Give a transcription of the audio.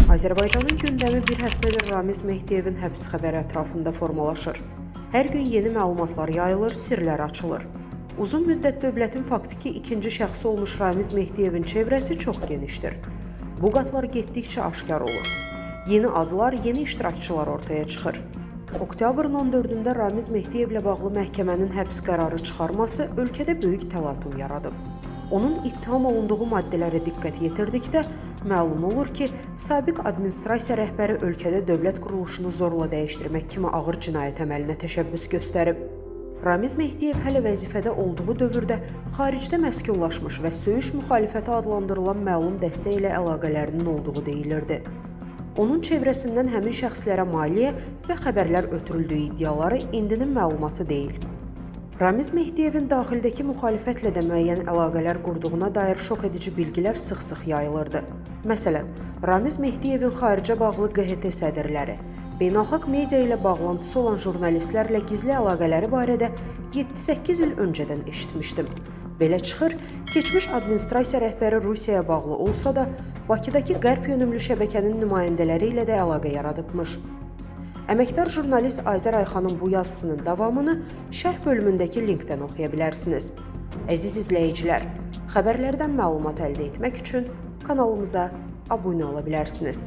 Azərbaycanın gündəmi bir həftədir Ramiz Mehdiyevin həbs xəbəri ətrafında formalaşır. Hər gün yeni məlumatlar yayılır, sirlər açılır. Uzun müddət dövlətin faktiki ikinci şəxsi olmuş Ramiz Mehdiyevin çevrəsi çox genişdir. Bu qatlar getdikcə aşkar olur. Yeni adlar, yeni iştirakçılar ortaya çıxır. Oktyabrın 14-də Ramiz Mehdiyevlə bağlı məhkəmənin həbs qərarı çıxarması ölkədə böyük təlatüm yaradıb. Onun ittiham olunduğu maddələrə diqqət yetirdikdə məlum olur ki, sabiq administrasiya rəhbəri ölkədə dövlət quruluşunu zorla dəyişdirmək kimi ağır cinayət əməlinə təşəbbüs göstərib. Ramiz Mehdiyev hələ vəzifədə olduğu dövrdə xaricdə məskunlaşmış və söyüş müxalifəti adlandırılan məlum dəstə ilə əlaqələrinin olduğu deyilirdi. Onun çevrəsindən həmin şəxslərə maliyyə və xəbərlər ötürüldüyü iddiaları indinin məlumatı deyil. Ramiz Mehdiyevin daxildəki müxalifətlə də müəyyən əlaqələr qurduğuna dair şok edici bilgilər sıx-sıx yayılırdı. Məsələn, Ramiz Mehdiyevin xaricə bağlı QHT sədrləri, beynəlxalq media ilə bağlantısı olan jurnalistlərlə gizli əlaqələri barədə 7-8 il öncədən eşitmişdim. Belə çıxır, keçmiş administrasiya rəhbəri Rusiyaya bağlı olsa da, Bakıdakı qərb yönümlü şəbəkənin nümayəndələri ilə də əlaqə yaradıbmış. Əməkdar jurnalist Ayzər Ayxanın bu yazısının davamını şərh bölümündəki linkdən oxuya bilərsiniz. Əziz izləyicilər, xəbərlərdən məlumat əldə etmək üçün kanalımıza abunə ola bilərsiniz.